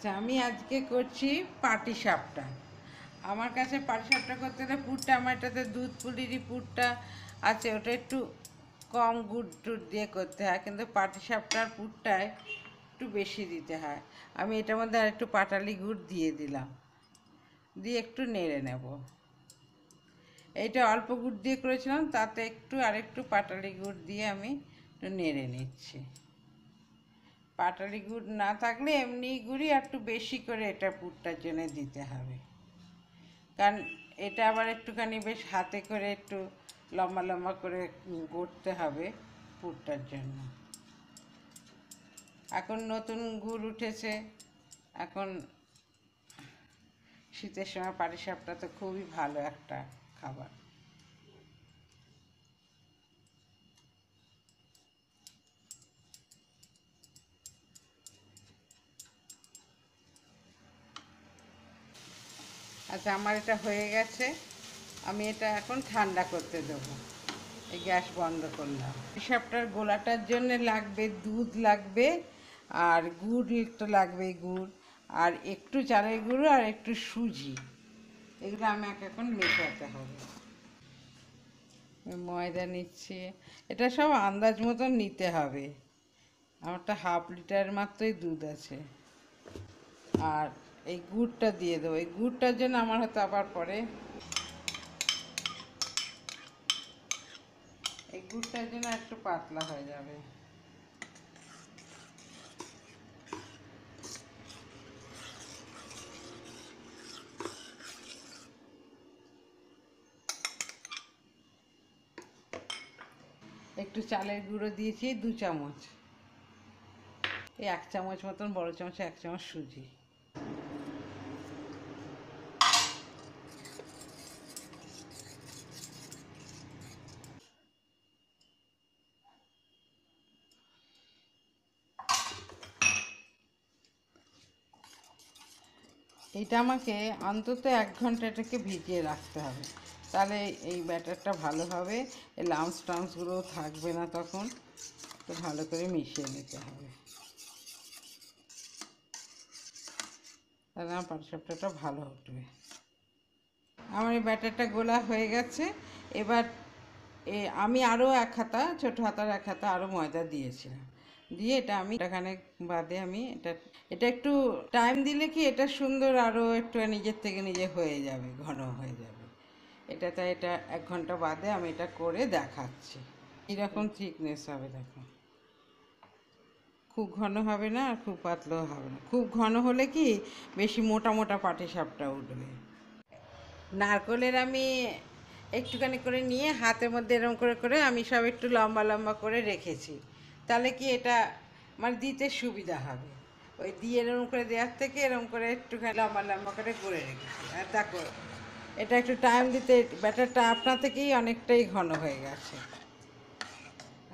আচ্ছা, আমি আজকে করছি পাটিসাপটা। আমার কাছে পাটিসাপটা করতে হলে পুরটা, আমার এটাতে দুধ পুলিরই পুরটা আছে, ওটা একটু কম গুড় টুড় দিয়ে করতে হয়, কিন্তু পাটিসাপটার পুরটায় একটু বেশি দিতে হয়। আমি এটার মধ্যে আর একটু পাটালি গুড় দিয়ে দিলাম, দিয়ে একটু নেড়ে নেব। এইটা অল্প গুড় দিয়ে করেছিলাম, তাতে একটু আরেকটু পাটালি গুড় দিয়ে আমি একটু নেড়ে নিচ্ছি। পাটালি গুড় না থাকলে এমনি গুড়ই একটু বেশি করে এটা পুরটার জন্য দিতে হবে, কারণ এটা আবার একটুখানি বেশ হাতে করে একটু লম্বা লম্বা করে গড়তে হবে পুরটার জন্য। এখন নতুন গুড় উঠেছে, এখন শীতের সময় পাটিসাপটা তো খুবই ভালো একটা খাবার। আচ্ছা, আমার এটা হয়ে গেছে, আমি এটা এখন ঠান্ডা করতে দেবো। এই গ্যাস বন্ধ করলাম। পাটিসাপটার গোলাটার জন্য লাগবে দুধ লাগবে, আর গুড় একটু লাগবে, গুড় আর একটু চালের গুঁড়ো আর একটু সুজি, এগুলো আমাকে এখন মেশাতে হবে। ময়দা নিচ্ছি, এটা সব আন্দাজ মতন নিতে হবে। আমারটা হাফ লিটার মাত্রই দুধ আছে। আর এই গুড়টা দিয়ে দেবো, এই গুড়টার জন্য আমার হয়তো আবার পরে, এই গুড়টার জন্য একটু পাতলা হয়ে যাবে। একটু চালের গুঁড়ো দিয়েছি 2 চামচ, এই 1 চামচ মতন, বড় চামচে 1 চামচ সুজি। এটা আমাকে অন্তত 1 ঘন্টা এটাকে ভিজিয়ে রাখতে হবে, তাহলে এই ব্যাটারটা ভালো হবে, এই লামস টামসগুলো থাকবে না তখন। তো ভালো করে মিশিয়ে নিতে হবে, তাহলে আমার পাটিসাপটাটা ভালো উঠবে। আমার এই ব্যাটারটা গোলা হয়ে গেছে। এবার আমি আরও 1 হাতা, ছোটো হাতার 1 হাতা আরও ময়দা দিয়েছিলাম, দিয়ে এটা আমি এখানে বাদে আমি এটা, এটা একটু টাইম দিলে কি এটা সুন্দর আরও একটু নিজের থেকে নিজে হয়ে যাবে, ঘন হয়ে যাবে এটা। তাই এটা 1 ঘন্টা বাদে আমি এটা করে দেখাচ্ছি। এরকম থিকনেস হবে, দেখো। খুব ঘন হবে না আর খুব পাতলাও হবে না। খুব ঘন হলে কি বেশি মোটা মোটা পাটিসাপটা উঠবে। নারকেলের আমি একটুখানি করে নিয়ে হাতের মধ্যে এরম করে করে আমি সব একটু লম্বা লম্বা করে রেখেছি, তাহলে কি এটা মানে দিতে সুবিধা হবে। ওই দিয়ে এরম করে দেওয়ার থেকে এরম করে একটুখানি লম্বা লম্বা করে করে রেখেছি। আর দেখো, এটা একটু টাইম দিতে ব্যাটারটা আপনা থেকেই অনেকটাই ঘন হয়ে গেছে।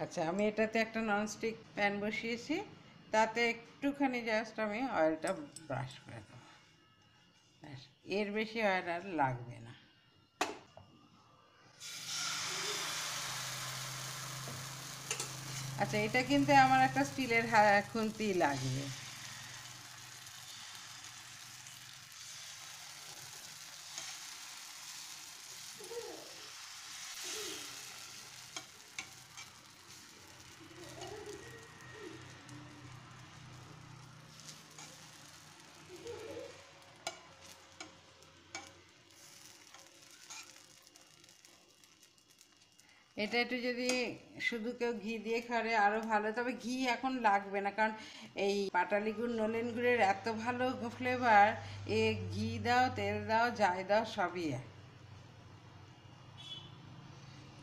আচ্ছা, আমি এটাতে একটা ননস্টিক প্যান বসিয়েছি, তাতে একটুখানি জাস্ট আমি অয়েলটা ব্রাশ করে দেবো, এর বেশি অয়েল আর লাগবে না। আচ্ছা, এটা কিন্তু আমার একটা স্টিলের খুন্তি লাগবে। এটা একটু যদি শুধু কেউ ঘি দিয়ে খাবে আরও ভালো, তবে ঘি এখন লাগবে না, কারণ এই পাটালি গুড় নলেন গুড়ের এত ভালো ফ্লেভার, এ ঘি দাও তেল দাও যাই দাও সবই এক।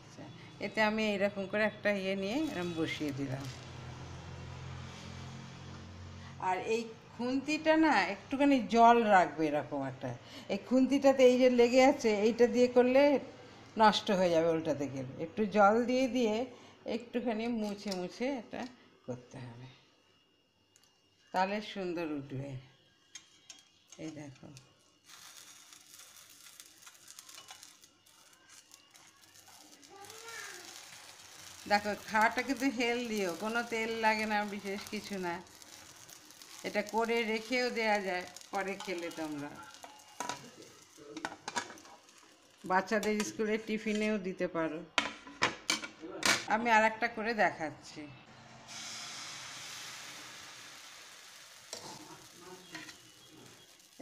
আচ্ছা, এতে আমি এরকম করে একটা নিয়ে এরকম বসিয়ে দিলাম। আর এই খুন্তিটা না একটুখানি জল রাখবে, এরকম একটা, এই খুন্তিটাতে এই যে লেগে আছে, এইটা দিয়ে করলে নষ্ট হয়ে যাবে উল্টাতে গেলে। একটু জল দিয়ে দিয়ে একটুখানি মুছে মুছে এটা করতে হবে, তাহলে সুন্দর উঠবে। এই দেখো, দেখো খাওয়াটা কিন্তু হেলদিও, কোনো তেল লাগে না, বিশেষ কিছু না। এটা করে রেখেও দেয়া যায়, পরে খেলে তোমরা বাচ্চাদের স্কুলের টিফিনেও দিতে পারো। আমি আর একটা করে দেখাচ্ছি।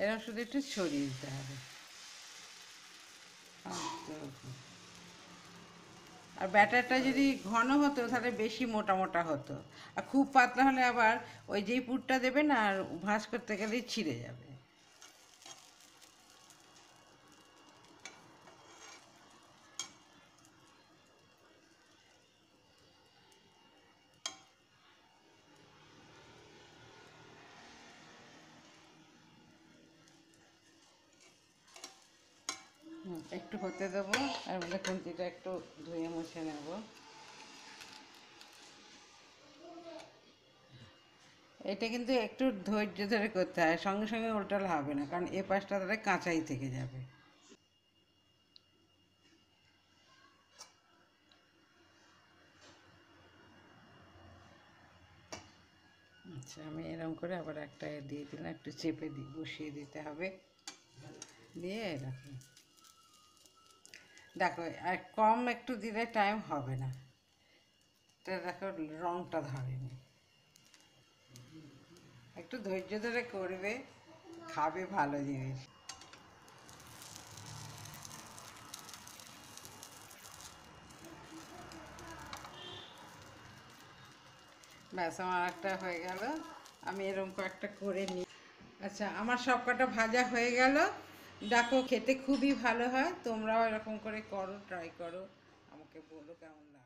এরকম শুধু একটু ছড়িয়ে দিতে হবে। আর ব্যাটারটা যদি ঘন হতো তাহলে বেশি মোটা মোটা হতো, আর খুব পাতলা হলে আবার ওই যেই পুরটা দেবে না, আর ভাঁজ করতে গেলেই ছিঁড়ে যাবে। একটু হতে দেবো, আর মধ্যে খুন্তিটা একটু ধুয়ে মুছে নেব। এটা কিন্তু একটু ধৈর্য ধরে করতে হয়, সঙ্গে সঙ্গে উল্টালে হবে না, কারণ এ পাশটা তাহলে কাঁচাই থেকে যাবে। আচ্ছা, আমি এরকম করে আবার একটা দিয়ে দিলাম, একটু চেপে বসিয়ে দিতে হবে, দিয়ে এরকম দেখো, আর কম একটু দিলে টাইম হবে না। এটা দেখো রঙটা ধরেনি, একটু ধৈর্য ধরে করবে, খাবে ভালো জিনিস। ব্যাস, আমার একটা হয়ে গেল। আমি এরকম কয়েকটা করে নিই। আচ্ছা, আমার সব কটা ভাজা হয়ে গেল। দেখো, খেতে খুবই ভালো হয়, তোমরাও এরকম করে করো, ট্রাই করো, আমাকে বলো কেমন লাগে।